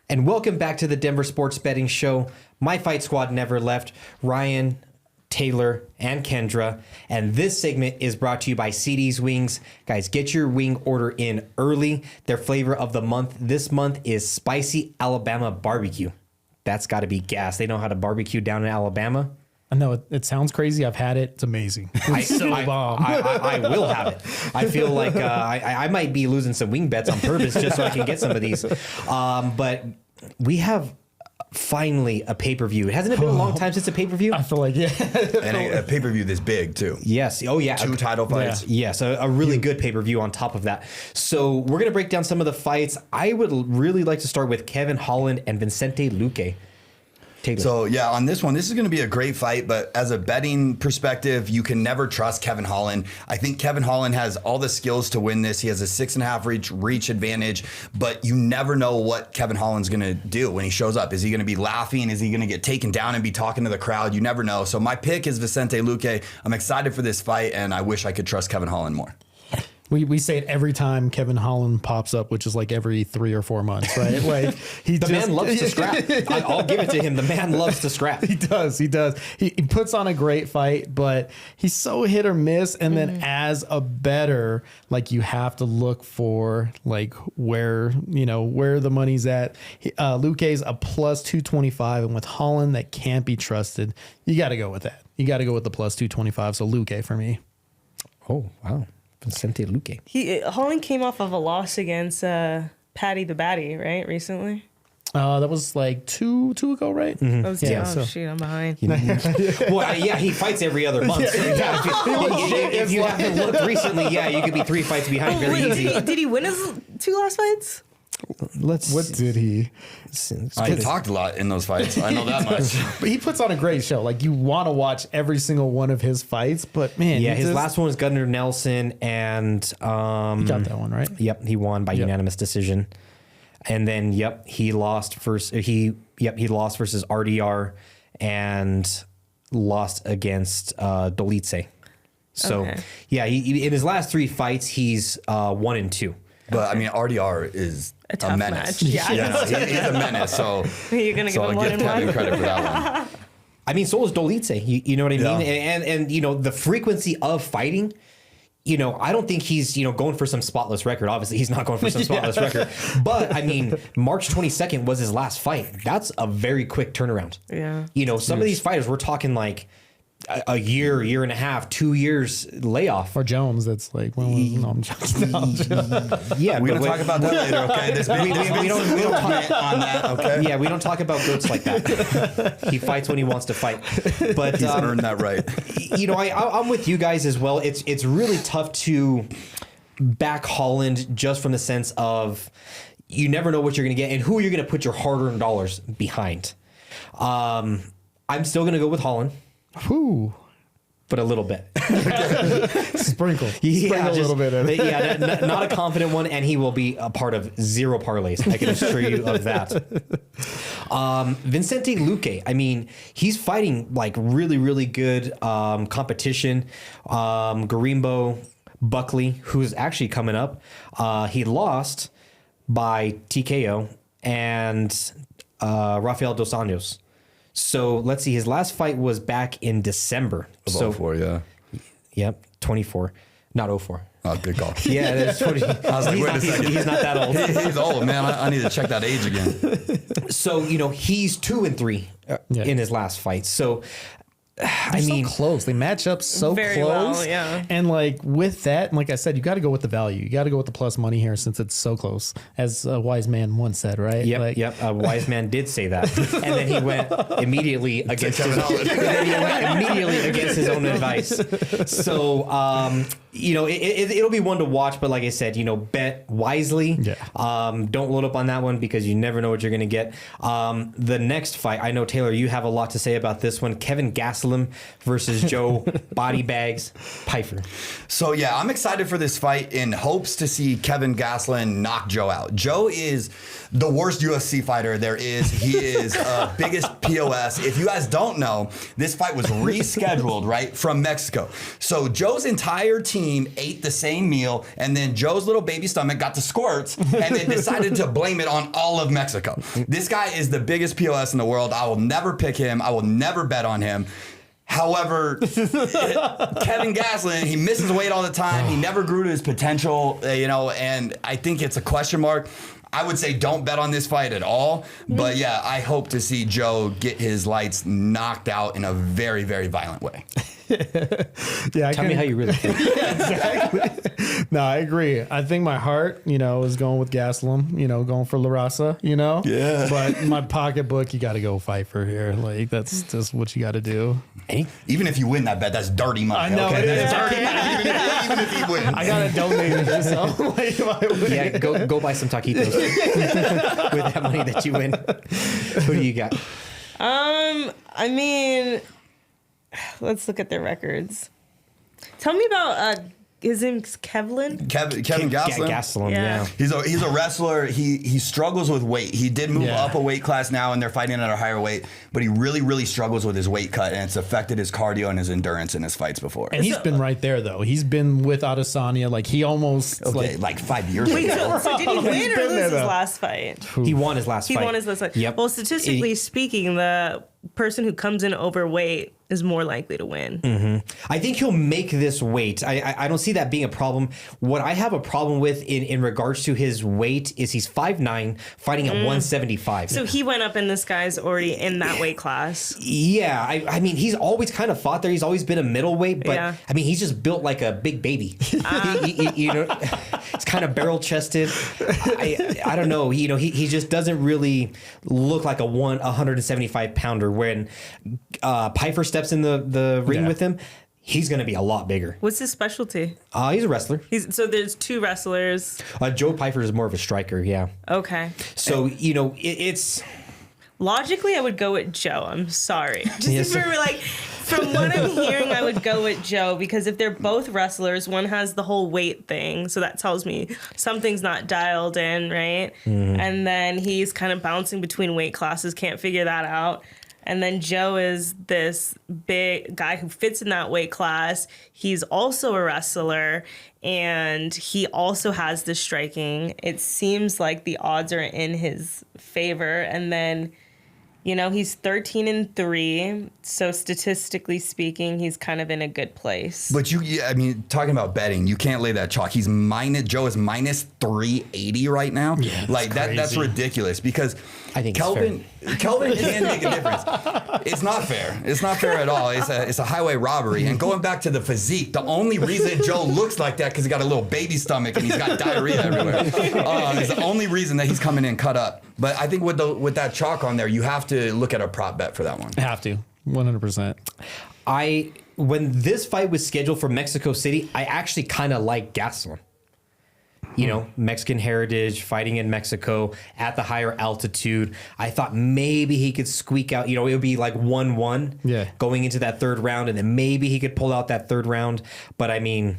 And welcome back to the Denver Sports Betting Show. My fight squad never left. Ryan, Taylor, and Kendra. And this segment is brought to you by CD's Wings. Guys, get your wing order in early. Their flavor of the month this month is spicy Alabama barbecue. That's got to be gas. They know how to barbecue down in Alabama. I know it sounds crazy. I've had it. It's amazing. It's so bomb. I will have it. I feel like I might be losing some wing bets on purpose just so I can get some of these. But we have finally a pay-per-view. Hasn't it been a long time since a pay-per-view? I feel like, yeah. And a pay-per-view this big, too. Yes. Oh, yeah. 2 title fights. Yeah. Yes. A really good pay-per-view on top of that. So we're going to break down some of the fights. I would really like to start with Kevin Holland and Vicente Luque. So, yeah, on this one, this is going to be a great fight. But as a betting perspective, you can never trust Kevin Holland. I think Kevin Holland has all the skills to win this. He has a 6.5 reach advantage. But you never know what Kevin Holland's going to do when he shows up. Is he going to be laughing? Is he going to get taken down and be talking to the crowd? You never know. So my pick is Vicente Luque. I'm excited for this fight, and I wish I could trust Kevin Holland more. We say it every time Kevin Holland pops up, which is like every 3 or 4 months, right? Like the man loves to scrap. I'll give it to him. The man loves to scrap. He does. He puts on a great fight, but he's so hit or miss. And then as a bettor, like you have to look for like where the money's at. Luque's a plus 225, and with Holland that can't be trusted, you got to go with that. You got to go with the plus 225. So Luque for me. Oh wow. Vicente Luque. Holland came off of a loss against Patty the Batty, right? Recently. That was like two ago, right? Mm-hmm. That was shoot, I'm behind. Well, he fights every other month. So if you haven't looked recently, you could be 3 fights behind very easy. Did he win his 2 last fights? What did he? I talked a lot in those fights. I know that much. But he puts on a great show. Like you want to watch every single one of his fights. But man, his last one was Gunnar Nelson, and he got that one right. Yep, he won by unanimous decision. And then he lost first. He lost versus RDR and lost against Dolice. So he in his last 3 fights he's 1-2. But I mean, RDR is a tough menace. Match. Yeah, he's a menace. So you're gonna give him Kevin credit for that one. I mean, so is Dolice. You know what I mean? And the frequency of fighting. I don't think he's going for some spotless record. Obviously, he's not going for some spotless record. But I mean, March 22nd was his last fight. That's a very quick turnaround. Yeah. Some of these fighters, we're talking like a year and a half, 2 years layoff. For Jones, that's like, well, no, I'm joking. Yeah, we're gonna talk about that later. Okay, we don't talk on that. Okay. Yeah, we don't talk about goats like that. He fights when he wants to fight. But he's earned that right. I'm with you guys as well. It's really tough to back Holland just from the sense of you never know what you're gonna get and who you're gonna put your hard-earned dollars behind. I'm still gonna go with Holland. Whew. But a little bit. Sprinkle a little bit. Not a confident one, and he will be a part of 0 parlays. I can assure you of that. Vicente Luque, I mean, he's fighting like really, really good competition. Garimbo Buckley, who's actually coming up, he lost by TKO, and Rafael Dos Anjos. So let's see. His last fight was back in December. So 04, yeah. Yep, 24, not 04. Oh, good call. Yeah, that's 20. I was like, wait a second. He's not that old. He's old, man. I need to check that age again. So he's 2-3 in his last fight. So. I mean, so close. They match up so very close. Well, yeah. And like with that, like I said, you got to go with the value. You got to go with the plus money here since it's so close, as a wise man once said, right? Yep. A wise man did say that, and then he went immediately against his own advice. So it'll be one to watch, but like I said, bet wisely. Yeah. Don't load up on that one because you never know what you're gonna get. The next fight, I know Taylor, you have a lot to say about this one. Kevin Gastelum versus Joe Body Bags Pyfer. So yeah, I'm excited for this fight in hopes to see Kevin Gastelum knock Joe out. Joe is the worst UFC fighter there is. He is biggest POS. If you guys don't know, this fight was rescheduled right from Mexico. So Joe's entire team team ate the same meal, and then Joe's little baby stomach got the squirts, and then decided to blame it on all of Mexico. This guy is the biggest POS in the world. I will never pick him. I will never bet on him. However, Kevin Gastelum, he misses weight all the time. He never grew to his potential, and I think it's a question mark. I would say don't bet on this fight at all. But yeah, I hope to see Joe get his lights knocked out in a very, very violent way. Yeah, Tell me how you really feel. Yeah, exactly. No, I agree. I think my heart, is going with Gastelum, going for La Raza, Yeah. But my pocketbook, you got to go Pfeiffer here. Like, that's just what you got to do. Even if you win that bet, that's dirty money. I know, okay? it is. That's dirty money, even if he wins. I got to donate it. So, like, if I win. Yeah, go buy some taquitos with that money that you win. Who do you got? I mean, let's look at their records. Tell me about his name's Kevin Kevin Gastelum. Gastelum, Yeah. yeah. He's a wrestler. He struggles with weight. He did move up a weight class now, and they're fighting at a higher weight. But he really, really struggles with his weight cut, and it's affected his cardio and his endurance in his fights before. And he's been right there, though. He's been with Adesanya. Like, he almost... like 5 years Wait, ago. so did he win or been lose there, his though. last fight? He won his last fight. He won his last fight. Yep. Well, statistically speaking, the person who comes in overweight is more likely to win. I think he'll make this weight. I don't see that being a problem. What I have a problem with in regards to his weight is he's 5'9", fighting at 175. So he went up and this guy's already in that weight class. Yeah, I mean, he's always kind of fought there. He's always been a middleweight, but Yeah. I mean, he's just built like a big baby. He's kind of barrel chested. I don't know. He just doesn't really look like a 175 pounder. When Pfeiffer steps in the ring with him, he's going to be a lot bigger. What's his specialty? He's a wrestler. So there's two wrestlers. Joe Pfeiffer is more of a striker. Yeah. Okay. So it's. Logically, I would go with Joe. I'm sorry. Just Yes, if we were like, from what I'm hearing, I would go with Joe because if they're both wrestlers, one has the whole weight thing. So that tells me something's not dialed in, right? And then he's kind of bouncing between weight classes, can't figure that out. And then Joe is this big guy who fits in that weight class. He's also a wrestler, and he also has the striking. It seems like the odds are in his favor. And then, he's 13-3. So statistically speaking, he's kind of in a good place. But talking about betting, you can't lay that chalk. Joe is minus 380 right now. Yeah, that's ridiculous because I think Kelvin can make a difference. It's not fair. It's not fair at all. It's a highway robbery. And going back to the physique, the only reason Joe looks like that because he got a little baby stomach and he's got diarrhea everywhere. It's the only reason that he's coming in cut up. But I think with that chalk on there, you have to look at a prop bet for that one. Have to. 100%. When this fight was scheduled for Mexico City, I actually kind of like Gastelum. Mexican heritage, fighting in Mexico at the higher altitude. I thought maybe he could squeak out, it would be like 1-1 going into that third round, and then maybe he could pull out that third round. But I mean,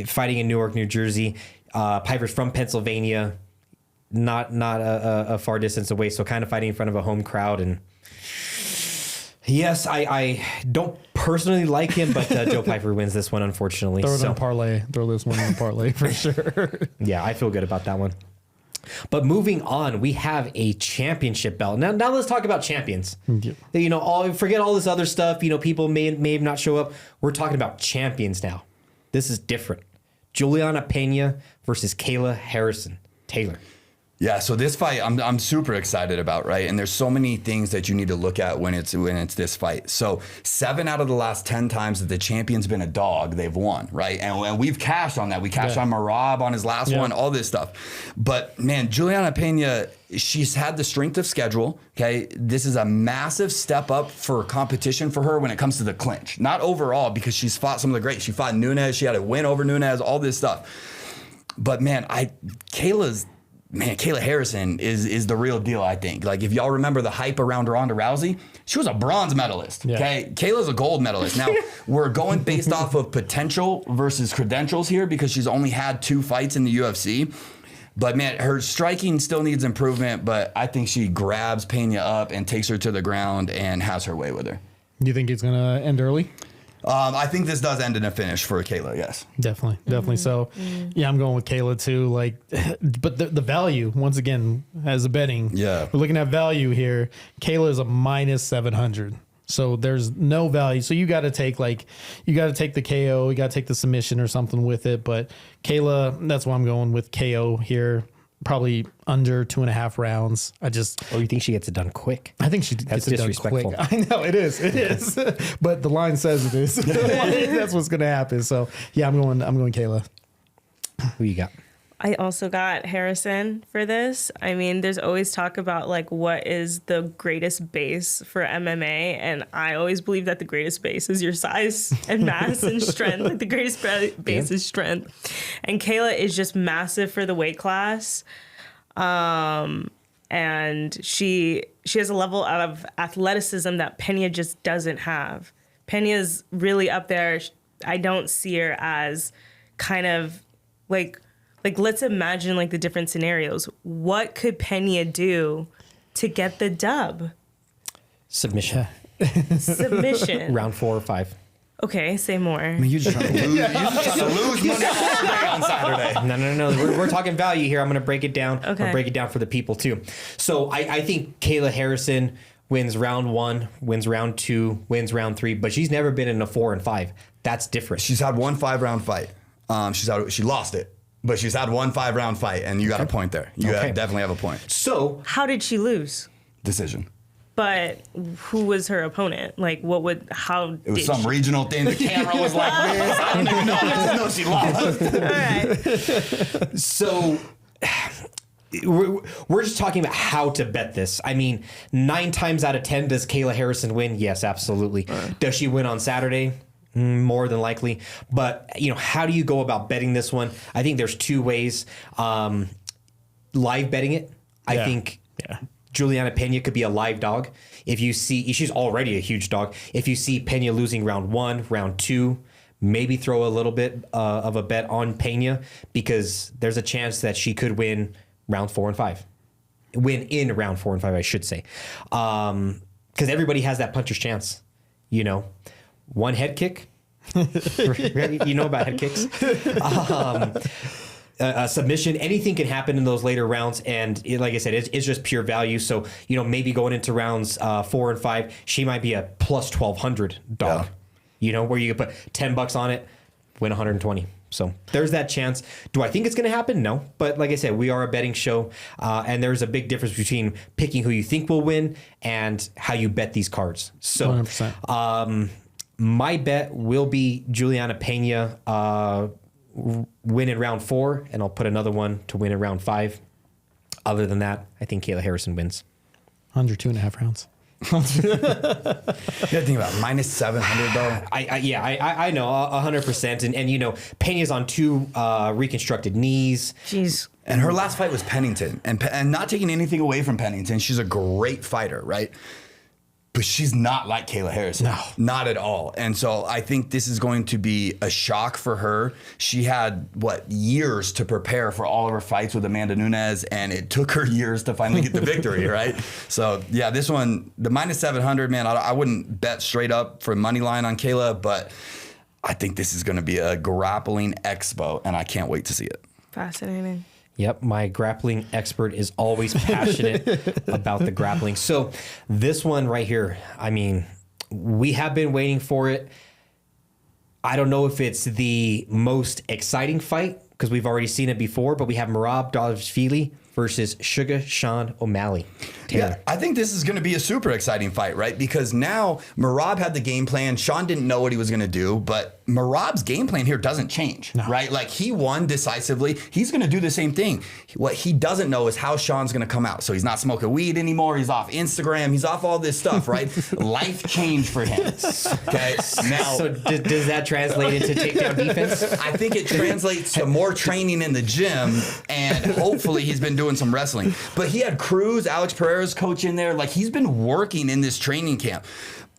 fighting in Newark, New Jersey, Piper's from Pennsylvania, not a far distance away, so kind of fighting in front of a home crowd. And yes, I don't personally like him, but Joe Pfeiffer wins this one, unfortunately. Throw it on a parlay. Throw this one on a parlay for sure. Yeah, I feel good about that one. But moving on, we have a championship belt. Now let's talk about champions. Yep. Forget all this other stuff. People may not show up. We're talking about champions now. This is different. Juliana Pena versus Kayla Harrison. Taylor. Yeah, so this fight I'm super excited about, right? And there's so many things that you need to look at when it's this fight. So 7 out of the last 10 times that the champion's been a dog, they've won, right? And we've cashed on that. We cashed on Merab on his last one, all this stuff. But man, Juliana Pena, she's had the strength of schedule. Okay, this is a massive step up for competition for her when it comes to the clinch. Not overall, because she's fought some of the greats. She fought Nunes. She had a win over Nunes. All this stuff. But man, Kayla Harrison is the real deal, I think. Like, if y'all remember the hype around Ronda Rousey, she was a bronze medalist, okay? Kayla's a gold medalist. Now, we're going based off of potential versus credentials here because she's only had 2 fights in the UFC. But, man, her striking still needs improvement, but I think she grabs Pena up and takes her to the ground and has her way with her. You think it's going to end early? I think this does end in a finish for Kayla, yes. Definitely. So, yeah, I'm going with Kayla too. Like, but the value, once again, as a betting, we're looking at value here. Kayla is a minus 700. So there's no value. So you got to take the KO, you got to take the submission or something with it. But Kayla, that's why I'm going with KO here. Probably under 2.5 rounds. You think she gets it done quick? I think she gets it done quick. I know it is, but the line says it is. That's what's going to happen. So yeah, I'm going Kayla. Who you got? I also got Harrison for this. I mean, there's always talk about like what is the greatest base for MMA, and I always believe that the greatest base is your size and mass and strength. Like the greatest base is strength, and Kayla is just massive for the weight class, and she has a level of athleticism that Pena just doesn't have. Pena's really up there. I don't see her as kind of like let's imagine like the different scenarios. What could Pena do to get the dub? Submission. Round 4 or 5. Okay, say more. I mean, you just trying to lose. You just trying to lose money all day on Saturday. No. We're talking value here. I'm going to break it down. Okay. I'll break it down for the people too. So I think Kayla Harrison wins round 1, wins round 2, wins round 3, but she's never been in a 4 and 5. That's different. She's had one 5-round fight. She lost it. But she's had one 5-round fight, and you got a point there. You definitely have a point. So, how did she lose? Decision. But who was her opponent? Like, how it was some regional thing. The camera was like this. I don't even know. I just know she lost. All right. So, we're just talking about how to bet this. I mean, 9 times out of 10, does Kayla Harrison win? Yes, absolutely. Does she win on Saturday? More than likely. But, how do you go about betting this one? I think there's 2 ways. Live betting it. I think Juliana Pena could be a live dog. If you see, she's already a huge dog. If you see Pena losing round 1, round 2, maybe throw a little bit of a bet on Pena, because there's a chance that she could win round 4 and 5. Win in round 4 and 5, I should say. Because everybody has that puncher's chance, One head kick. You know about head kicks. A submission, anything can happen in those later rounds. And like I said, it's just pure value. So, maybe going into rounds 4 and 5, she might be a plus 1,200 dog, where you could put $10 on it, win 120. So there's that chance. Do I think it's going to happen? No. But like I said, we are a betting show, and there's a big difference between picking who you think will win and how you bet these cards. So 100%. My bet will be Juliana Pena win in round 4, and I'll put another one to win in round 5. Other than that, I think Kayla Harrison wins. Under 2.5 rounds. You gotta think about minus 700 though. I know 100%, and Pena's on 2 reconstructed knees. Jeez. And her last fight was Pennington, and not taking anything away from Pennington, she's a great fighter, right? But she's not like Kayla Harrison. No. Not at all. And so I think this is going to be a shock for her. She had, years to prepare for all of her fights with Amanda Nunes, and it took her years to finally get the victory, right? So, yeah, this one, the minus 700, man, I wouldn't bet straight up for Moneyline on Kayla, but I think this is going to be a grappling expo, and I can't wait to see it. Fascinating. Yep, my grappling expert is always passionate about the grappling. So this one right here, I mean, we have been waiting for it. I don't know if it's the most exciting fight because we've already seen it before, but we have Merab Dvalishvili versus Sugar Sean O'Malley. Taylor. Yeah, I think this is going to be a super exciting fight, right? Because now Merab had the game plan. Sean didn't know what he was going to do, but Merab's game plan here doesn't change, right? Like he won decisively. He's going to do the same thing. What he doesn't know is how Sean's going to come out. So he's not smoking weed anymore. He's off Instagram. He's off all this stuff, right? Life change for him. Okay. Now, so does that translate into takedown defense? I think it translates to more training in the gym, and hopefully he's been doing some wrestling. But he had Cruz, Alex Pereira's coach in there. Like he's been working in this training camp.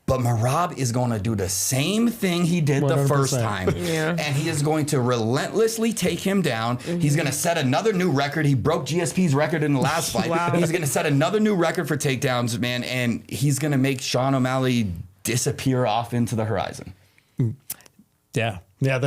But Merab is going to do the same thing he did 100%. The first time. Yeah. And he is going to relentlessly take him down. Mm-hmm. He's going to set another new record. He broke GSP's record in the last fight. Wow. He's going to set another new record for takedowns, man. And he's going to make Sean O'Malley disappear off into the horizon. Yeah. Yeah,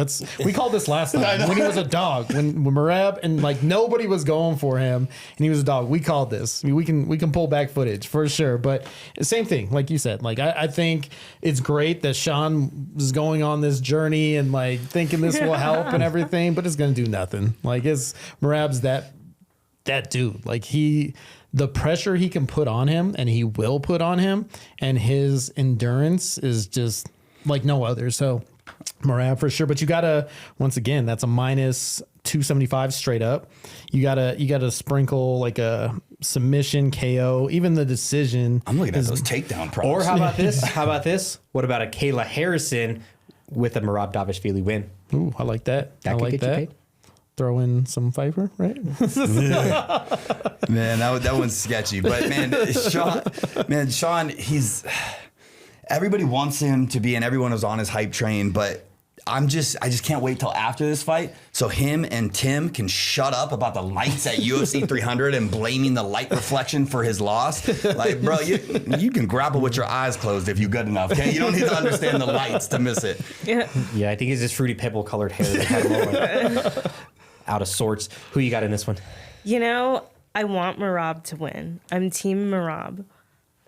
we called this last time when he was a dog, when Merab and like nobody was going for him and he was a dog. We called this. I mean, we can pull back footage for sure. But same thing, like you said, like I think it's great that Sean is going on this journey and like thinking this will help and everything, but it's gonna do nothing. Like Merab's that dude. Like the pressure he can put on him and he will put on him, and his endurance is just like no other. So Merab for sure, but you gotta, once again, that's a minus 275 straight up. You gotta sprinkle like a submission, KO, even the decision. I'm looking at those takedown props. Or how about this? What about a Kayla Harrison with a Merab Dvalishvili win? Ooh, I like that. That I could like get you paid. Throw in some favor, right? Man, that one's sketchy. But Sean, everybody wants him to be, and everyone was on his hype train, but I just can't wait till after this fight so him and Tim can shut up about the lights at UFC 300 and blaming the light reflection for his loss. Like, bro, you can grapple with your eyes closed if you're good enough, okay? You don't need to understand the lights to miss it. Yeah, I think it's just fruity pebble colored hair that had him all, like, out of sorts. Who you got in this one? You know, I want Merab to win. I'm team Merab.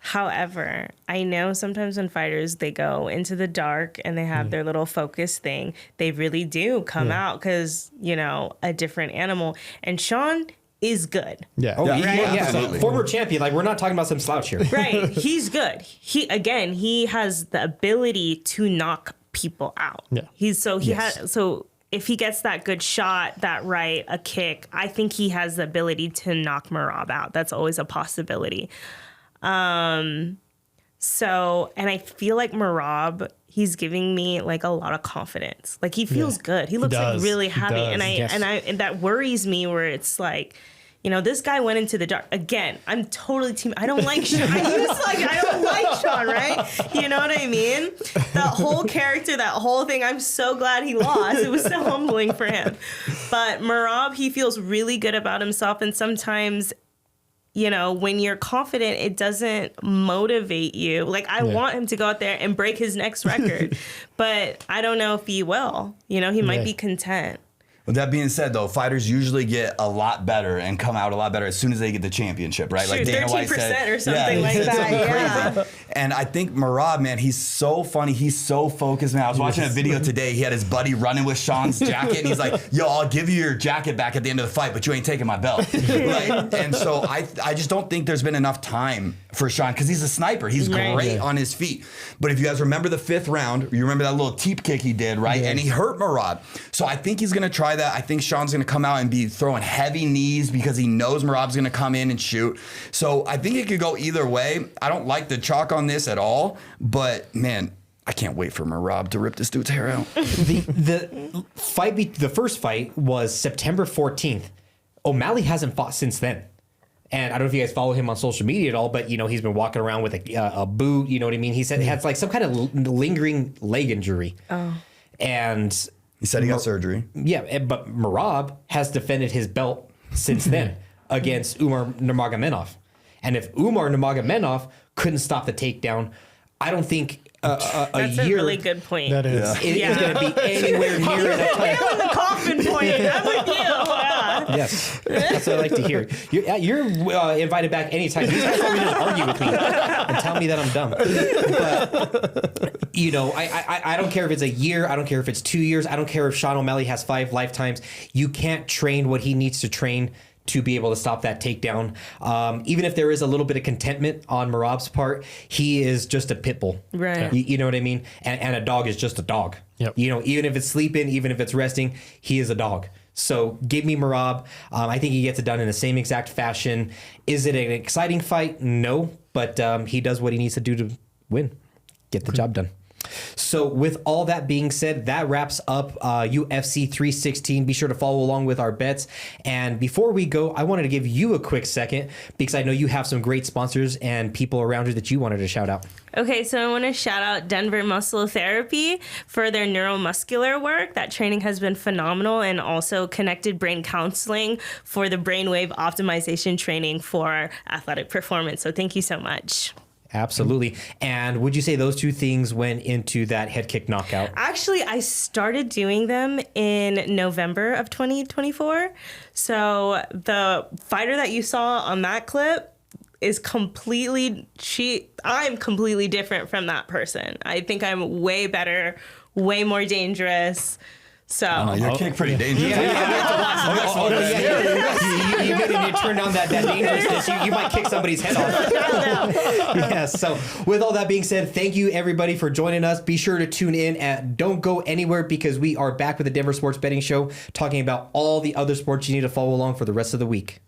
However, I know sometimes when fighters, they go into the dark and they have their little focus thing, they really do come out because, a different animal. And Sean is good. Yeah. Oh, Yeah, yeah. absolutely. Former champion. Like, we're not talking about some slouch here. Right. He's good. He has the ability to knock people out. Yeah. So if he gets that good shot, a kick, I think he has the ability to knock Merab out. That's always a possibility. And I feel like Merab, he's giving me like a lot of confidence. Like he feels good. He looks like really happy. And that worries me where it's like, this guy went into the dark. Again, I'm totally team. I don't like Sean. I don't like Sean, right? You know what I mean? That whole character, that whole thing, I'm so glad he lost. It was so humbling for him. But Merab, he feels really good about himself. And sometimes, when you're confident, it doesn't motivate you. Like, I want him to go out there and break his next record, but I don't know if he will. He might be content. With that being said, though, fighters usually get a lot better and come out a lot better as soon as they get the championship, right? Shoot, like Dana 13% White said, or something like that. Crazy. And I think Merab, man, he's so funny. He's so focused, man. I was watching a video today. He had his buddy running with Sean's jacket, and he's like, "Yo, I'll give you your jacket back at the end of the fight, but you ain't taking my belt." And so I just don't think there's been enough time for Sean because he's a sniper. He's great on his feet. But if you guys remember the 5th round, you remember that little teep kick he did, right? And he hurt Merab. So I think he's going to try that. I think Sean's going to come out and be throwing heavy knees because he knows Merab's going to come in and shoot. So I think it could go either way. I don't like the chalk on this at all, but man, I can't wait for Merab to rip this dude's hair out. The first fight was September 14th. O'Malley hasn't fought since then. And I don't know if you guys follow him on social media at all, but he's been walking around with a boot. You know what I mean? He said he had like some kind of lingering leg injury. Oh. And he said he got surgery. Yeah, but Merab has defended his belt since then against Umar Nurmagomedov. And if Umar Nurmagomedov couldn't stop the takedown, I don't think That's a year. A really good point. That is. Is going to be anywhere near that time. Nail in the coffin point. I'm with you. Yeah. Yes, that's what I like to hear. You're invited back anytime. These guys want me to argue with me and tell me that I'm dumb. But I don't care if it's a year. I don't care if it's 2 years. I don't care if Sean O'Malley has 5 lifetimes. You can't train what he needs to train to be able to stop that takedown. Even if there is a little bit of contentment on Merab's part, he is just a pit bull. Right. You know what I mean? And a dog is just a dog. Yep. Even if it's sleeping, even if it's resting, he is a dog. So give me Merab. I think he gets it done in the same exact fashion. Is it an exciting fight? No, but he does what he needs to do to win. Get the job done. So with all that being said, that wraps up UFC 316. Be sure to follow along with our bets. And before we go, I wanted to give you a quick second because I know you have some great sponsors and people around you that you wanted to shout out. Okay, so I want to shout out Denver Muscle Therapy for their neuromuscular work. That training has been phenomenal, and also Connected Brain Counseling for the brainwave optimization training for athletic performance. So thank you so much. Absolutely. And would you say those two things went into that head kick knockout? Actually, I started doing them in November of 2024. So the fighter that you saw on that clip is I'm completely different from that person. I think I'm way better, way more dangerous. So Your kick pretty dangerous. You made it. You turned on that dangerousness. You might kick somebody's head off. Yes. So with all that being said, thank you everybody for joining us. Be sure to tune in and don't go anywhere because we are back with the Denver Sports Betting Show talking about all the other sports you need to follow along for the rest of the week.